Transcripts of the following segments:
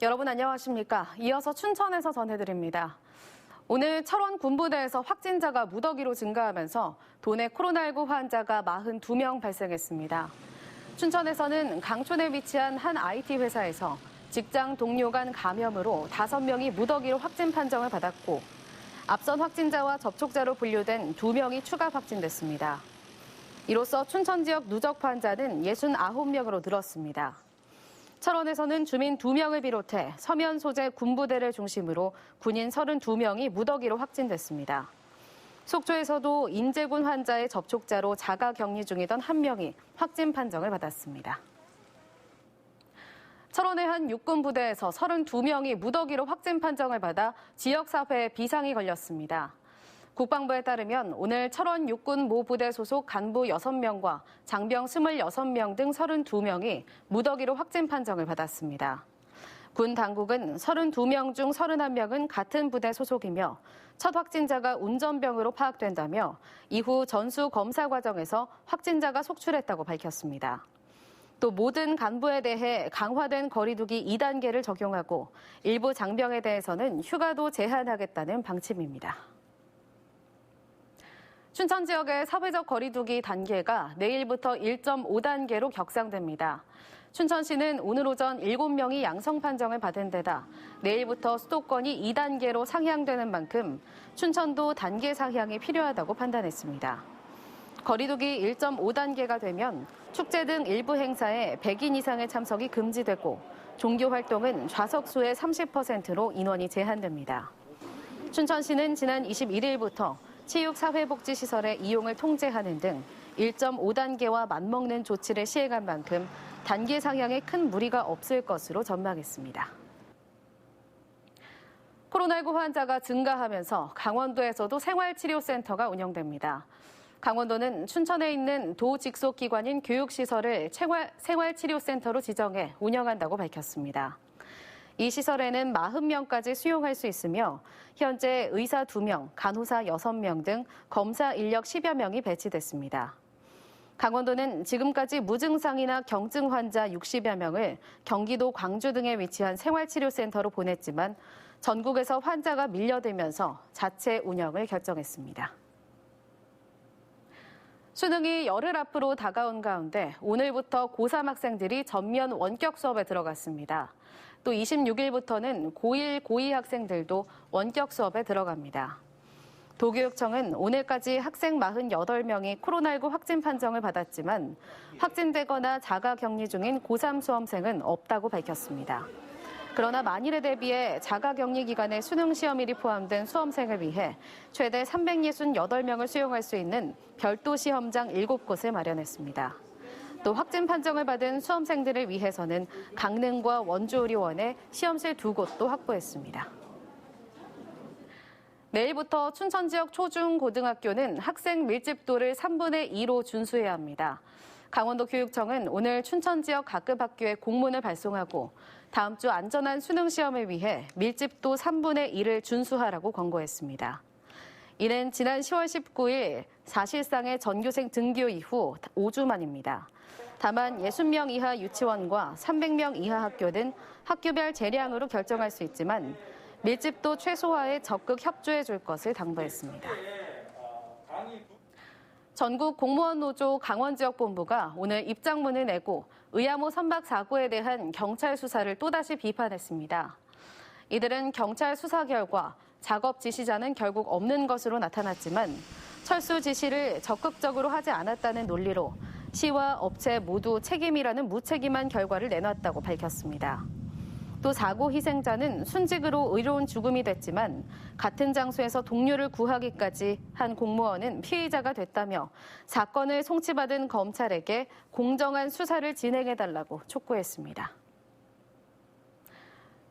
여러분 안녕하십니까? 이어서 춘천에서 전해드립니다. 오늘 철원 군부대에서 확진자가 무더기로 증가하면서 도내 코로나19 환자가 42명 발생했습니다. 춘천에서는 강촌에 위치한 한 IT 회사에서 직장 동료 간 감염으로 5명이 무더기로 확진 판정을 받았고 앞선 확진자와 접촉자로 분류된 2명이 추가 확진됐습니다. 이로써 춘천 지역 누적 환자는 69명으로 늘었습니다. 철원에서는 주민 2명을 비롯해 서면 소재 군부대를 중심으로 군인 32명이 무더기로 확진됐습니다. 속초에서도 인제군 환자의 접촉자로 자가 격리 중이던 1명이 확진 판정을 받았습니다. 철원의 한 육군 부대에서 32명이 무더기로 확진 판정을 받아 지역사회에 비상이 걸렸습니다. 국방부에 따르면 오늘 철원 육군 모 부대 소속 간부 6명과 장병 26명 등 32명이 무더기로 확진 판정을 받았습니다. 군 당국은 32명 중 31명은 같은 부대 소속이며 첫 확진자가 운전병으로 파악된다며 이후 전수 검사 과정에서 확진자가 속출했다고 밝혔습니다. 또 모든 간부에 대해 강화된 거리두기 2단계를 적용하고 일부 장병에 대해서는 휴가도 제한하겠다는 방침입니다. 춘천 지역의 사회적 거리두기 단계가 내일부터 1.5단계로 격상됩니다. 춘천시는 오늘 오전 7명이 양성 판정을 받은 데다 내일부터 수도권이 2단계로 상향되는 만큼 춘천도 단계 상향이 필요하다고 판단했습니다. 거리두기 1.5단계가 되면 축제 등 일부 행사에 100인 이상의 참석이 금지되고 종교 활동은 좌석수의 30%로 인원이 제한됩니다. 춘천시는 지난 21일부터 체육사회복지시설의 이용을 통제하는 등 1.5단계와 맞먹는 조치를 시행한 만큼 단계 상향에 큰 무리가 없을 것으로 전망했습니다. 코로나19 환자가 증가하면서 강원도에서도 생활치료센터가 운영됩니다. 강원도는 춘천에 있는 도 직속 기관인 교육시설을 생활치료센터로 지정해 운영한다고 밝혔습니다. 이 시설에는 40명까지 수용할 수 있으며 현재 의사 2명, 간호사 6명 등 검사 인력 10여 명이 배치됐습니다. 강원도는 지금까지 무증상이나 경증 환자 60여 명을 경기도 광주 등에 위치한 생활치료센터로 보냈지만 전국에서 환자가 밀려들면서 자체 운영을 결정했습니다. 수능이 열흘 앞으로 다가온 가운데 오늘부터 고3 학생들이 전면 원격 수업에 들어갔습니다. 또 26일부터는 고1, 고2 학생들도 원격 수업에 들어갑니다. 도교육청은 오늘까지 학생 48명이 코로나19 확진 판정을 받았지만 확진되거나 자가 격리 중인 고3 수험생은 없다고 밝혔습니다. 그러나 만일에 대비해 자가 격리 기간에 수능 시험일이 포함된 수험생을 위해 최대 368명을 수용할 수 있는 별도 시험장 7곳을 마련했습니다. 또 확진 판정을 받은 수험생들을 위해서는 강릉과 원주의료원에 시험실 2곳도 확보했습니다. 내일부터 춘천 지역 초중 고등학교는 학생 밀집도를 3분의 2로 준수해야 합니다. 강원도 교육청은 오늘 춘천 지역 각급 학교에 공문을 발송하고 다음 주 안전한 수능 시험을 위해 밀집도 3분의 1을 준수하라고 권고했습니다. 이는 지난 10월 19일 사실상의 전교생 등교 이후 5주 만입니다. 다만 60명 이하 유치원과 300명 이하 학교는 학교별 재량으로 결정할 수 있지만 밀집도 최소화에 적극 협조해 줄 것을 당부했습니다. 전국 공무원 노조 강원지역본부가 오늘 입장문을 내고 의암호 선박 사고에 대한 경찰 수사를 또다시 비판했습니다. 이들은 경찰 수사 결과 작업 지시자는 결국 없는 것으로 나타났지만 철수 지시를 적극적으로 하지 않았다는 논리로 시와 업체 모두 책임이라는 무책임한 결과를 내놨다고 밝혔습니다. 또 사고 희생자는 순직으로 의로운 죽음이 됐지만 같은 장소에서 동료를 구하기까지 한 공무원은 피의자가 됐다며 사건을 송치받은 검찰에게 공정한 수사를 진행해달라고 촉구했습니다.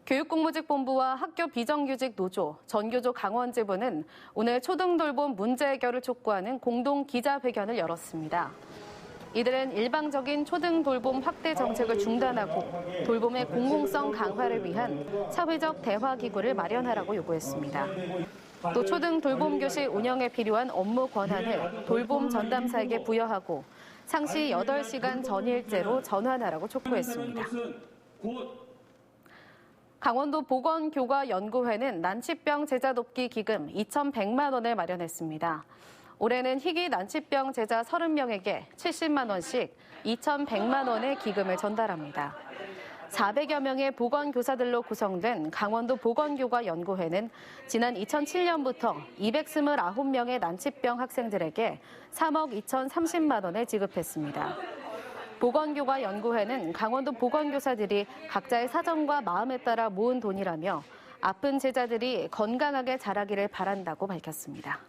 교육공무직본부와 학교 비정규직 노조, 전교조 강원지부는 오늘 초등돌봄 문제 해결을 촉구하는 공동 기자회견을 열었습니다. 이들은 일방적인 초등돌봄 확대 정책을 중단하고 돌봄의 공공성 강화를 위한 사회적 대화기구를 마련하라고 요구했습니다. 또 초등 돌봄 교실 운영에 필요한 업무 권한을 돌봄 전담사에게 부여하고 상시 8시간 전일제로 전환하라고 촉구했습니다. 강원도 보건교과연구회는 난치병 제자 돕기 기금 2,100만 원을 마련했습니다. 올해는 희귀 난치병 제자 30명에게 70만 원씩 2,100만 원의 기금을 전달합니다. 400여 명의 보건교사들로 구성된 강원도 보건교과연구회는 지난 2007년부터 229명의 난치병 학생들에게 3억 2,030만 원을 지급했습니다. 보건교과연구회는 강원도 보건교사들이 각자의 사정과 마음에 따라 모은 돈이라며 아픈 제자들이 건강하게 자라기를 바란다고 밝혔습니다.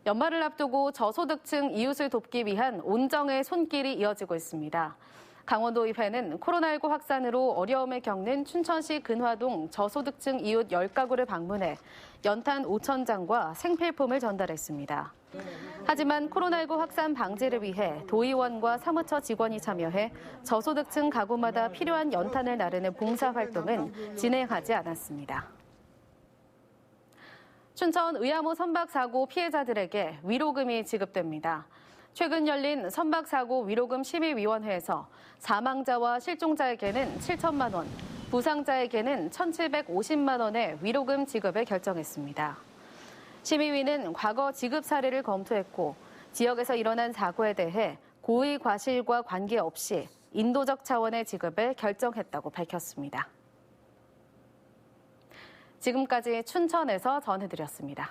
연말을 앞두고 저소득층 이웃을 돕기 위한 온정의 손길이 이어지고 있습니다. 강원도의회는 코로나19 확산으로 어려움을 겪는 춘천시 근화동 저소득층 이웃 10가구를 방문해 연탄 5,000장과 생필품을 전달했습니다. 하지만 코로나19 확산 방지를 위해 도의원과 사무처 직원이 참여해 저소득층 가구마다 필요한 연탄을 나르는 봉사활동은 진행하지 않았습니다. 춘천 의암호 선박사고 피해자들에게 위로금이 지급됩니다. 최근 열린 선박사고 위로금 심의위원회에서 사망자와 실종자에게는 7천만 원, 부상자에게는 1,750만 원의 위로금 지급을 결정했습니다. 심의위는 과거 지급 사례를 검토했고 지역에서 일어난 사고에 대해 고의 과실과 관계없이 인도적 차원의 지급을 결정했다고 밝혔습니다. 지금까지 춘천에서 전해드렸습니다.